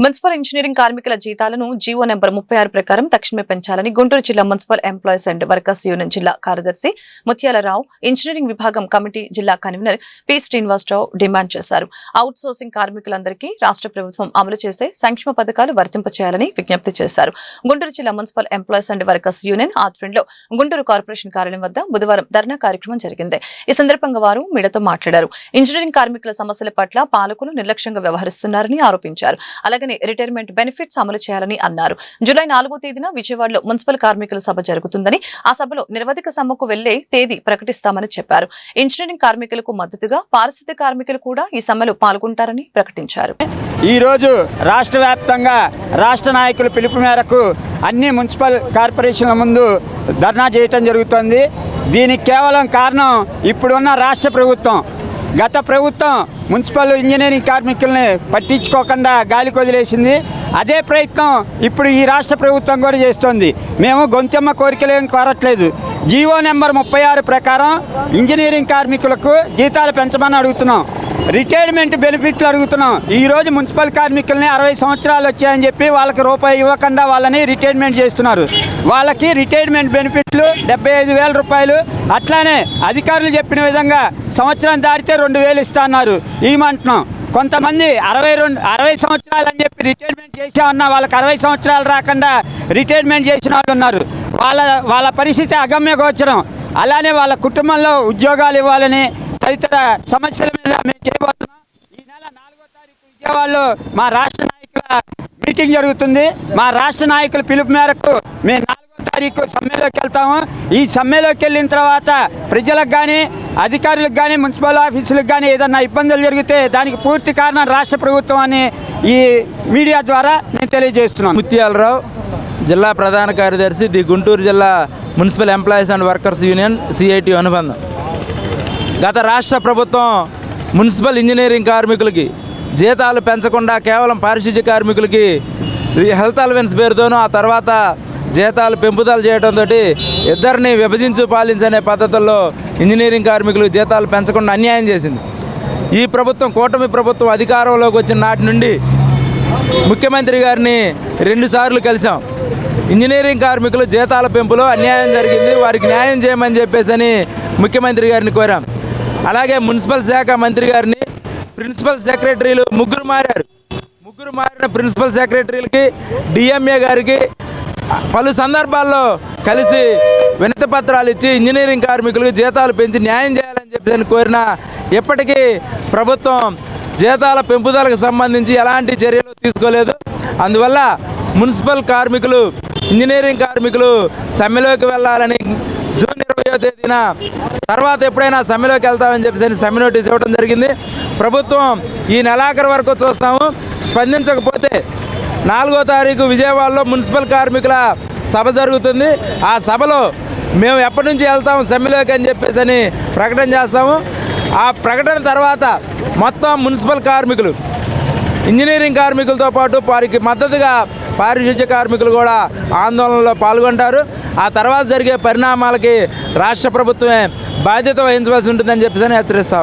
Municipal engineering కార్మికుల జీతాలను GO number 36 ప్రకారం తక్షణమే పెంచాలని గుంటూరు జిల్లా municipal employees and workers union జిల్లా కార్యదర్శి ముత్యాలరావు ఇంజనీరింగ్ విభాగం కమిటీ జిల్లా కన్వీనర్ పి శ్రీనివాసరావు డిమాండ్ చేశారు. అవుట్ సోర్సింగ్ కార్మికులందరికీ రాష్ట్ర ప్రభుత్వం అమలు చేసే సంక్షేమ పథకాలు వర్తింపచేయాలని విజ్ఞప్తి చేశారు. గుంటూరు జిల్లా municipal employees and workers union ఆధ్వర్యంలో గుంటూరు కార్పొరేషన్ కార్యాలయం వద్ద బుధవారం ధర్నా కార్యక్రమం జరిగింది. ఈ సందర్భంగా వారు మీడియాతో మాట్లాడారు. ఇంజనీరింగ్ కార్మికుల సమస్యల పట్ల పాలకులు నిర్లక్ష్యంగా వ్యవహరిస్తున్నారని ఆరోపించారు. అలాగే రిటైర్మెంట్ బెనిఫిట్స్ అమలు చేయాలని అన్నారు. జూలై 4వ తేదీన విజయవాడలో మున్సిపల్ కార్మికుల సభ జరుగుతుందని, ఆ సభలో నిరవధిక సమ్మెకు వెళ్లే తేదీ ప్రకటిస్తామని చెప్పారు. ఇంజనీరింగ్ కార్మికులకు మద్దతుగా పారిశుద్ధ్య కార్మికులు కూడా ఈ సమ్మెలో పాల్గొంటారని ప్రకటించారు. ఈ రోజు రాష్ట్ర వ్యాప్తంగా రాష్ట్ర నాయకుల పిలుపు మేరకు అన్ని మున్సిపల్ కార్పొరేషన్ల ముందు ధర్నా చేయటం జరుగుతుంది. దీనికి కేవలం కారణం ఇప్పుడున్న రాష్ట్ర ప్రభుత్వం. గత ప్రభుత్వం మున్సిపల్ ఇంజనీరింగ్ కార్మికుల్ని పట్టించుకోకుండా గాలికి వదిలేసింది. అదే ప్రయత్నం ఇప్పుడు ఈ రాష్ట్ర ప్రభుత్వం కూడా చేస్తోంది. మేము గొంతెమ్మ కోరికలేం కోరట్లేదు. జీవో నెంబర్ 36 ప్రకారం ఇంజనీరింగ్ కార్మికులకు జీతాలు పెంచమని అడుగుతున్నాం. రిటైర్మెంట్ బెనిఫిట్లు అడుగుతున్నాం. ఈరోజు మున్సిపల్ కార్మికుల్ని 60 సంవత్సరాలు వచ్చాయని చెప్పి వాళ్ళకి రూపాయి ఇవ్వకుండా వాళ్ళని రిటైర్మెంట్ చేస్తున్నారు. వాళ్ళకి రిటైర్మెంట్ బెనిఫిట్లు 75,000 రూపాయలు. అట్లానే అధికారులు చెప్పిన విధంగా సంవత్సరం దాటితే 2,000 ఇస్తా అన్నారు. ఇవ్వమంటున్నాం. కొంతమంది 60 సంవత్సరాలు అని చెప్పి రిటైర్మెంట్ చేసామన్నా వాళ్ళకి 60 సంవత్సరాలు రాకుండా రిటైర్మెంట్ చేసిన వాళ్ళు ఉన్నారు. వాళ్ళ పరిస్థితి అగమ్య గోచరం. అలానే వాళ్ళ కుటుంబంలో ఉద్యోగాలు ఇవ్వాలని తదితర సమస్యల మీద మేము చేయబోతున్నాం. ఈ నెల 4వ తారీఖు విజయవాడలో మా రాష్ట్ర నాయకుల మీటింగ్ జరుగుతుంది. మా రాష్ట్ర నాయకుల పిలుపు మేరకు మేము 4వ తారీఖు సమ్మెలోకి వెళ్తాము. ఈ సమ్మెలోకి వెళ్ళిన తర్వాత ప్రజలకు కానీ అధికారులకు కానీ మున్సిపల్ ఆఫీసులకు కానీ ఏదన్నా ఇబ్బందులు జరిగితే దానికి పూర్తి కారణం రాష్ట్ర ప్రభుత్వం అని ఈ మీడియా ద్వారా నేను తెలియజేస్తున్నాను. ముత్యాలరావు, జిల్లా ప్రధాన కార్యదర్శి, ది గుంటూరు జిల్లా municipal employees and workers union CIT అనుబంధం. గత రాష్ట్ర ప్రభుత్వం మున్సిపల్ ఇంజనీరింగ్ కార్మికులకి జీతాలు పెంచకుండా కేవలం పారిశుద్ధ్య కార్మికులకి హెల్త్ అలవెన్స్ పేరుతోనూ ఆ తర్వాత జీతాలు పెంపుదల చేయడంతో ఇద్దరిని విభజించు పాలించనే పద్ధతుల్లో ఇంజనీరింగ్ కార్మికులకు జీతాలు పెంచకుండా అన్యాయం చేసింది. ఈ ప్రభుత్వం, కూటమి ప్రభుత్వం అధికారంలోకి వచ్చిన నాటి నుండి ముఖ్యమంత్రి గారిని 2 సార్లు కలిసాం. ఇంజనీరింగ్ కార్మికులు జీతాల పెంపులో అన్యాయం జరిగింది, వారికి న్యాయం చేయమని చెప్పేసి ముఖ్యమంత్రి గారిని కోరాం. అలాగే మున్సిపల్ శాఖ మంత్రి గారిని, ప్రిన్సిపల్ సెక్రటరీలు ముగ్గురు మారిన ప్రిన్సిపల్ సెక్రటరీలకి, డిఎంఏ గారికి పలు సందర్భాల్లో కలిసి వినతి పత్రాలు ఇచ్చి ఇంజనీరింగ్ కార్మికులకు జీతాలు పెంచి న్యాయం చేయాలని చెప్పి కోరినా ఇప్పటికీ ప్రభుత్వం జీతాల పెంపుదలకు సంబంధించి ఎలాంటి చర్యలు తీసుకోలేదు. అందువల్ల మున్సిపల్ కార్మికులు, ఇంజనీరింగ్ కార్మికులు సమ్మెలోకి వెళ్ళాలని జూన్ 20వ తేదీన తర్వాత ఎప్పుడైనా సమ్మెలోకి వెళ్తామని చెప్పేసి సమ్మె నోటీస్ ఇవ్వడం జరిగింది. ప్రభుత్వం ఈ నెలాఖరు వరకు చూస్తాము. స్పందించకపోతే 4వ తారీఖు విజయవాడలో మున్సిపల్ కార్మికుల సభ జరుగుతుంది. ఆ సభలో మేము ఎప్పటి నుంచి వెళ్తాము సమ్మెలోకి అని చెప్పేసి ప్రకటన చేస్తాము. ఆ ప్రకటన తర్వాత మొత్తం మున్సిపల్ కార్మికులు, ఇంజనీరింగ్ కార్మికులతో పాటు వారికి మద్దతుగా పారిశుద్ధ్య కార్మికులు కూడా ఆందోళనలో పాల్గొంటారు. ఆ తర్వాత జరిగే పరిణామాలకి రాష్ట్ర ప్రభుత్వమే బాధ్యత వహించవలసి ఉంటుందని చెప్పేసి హెచ్చరిస్తాం.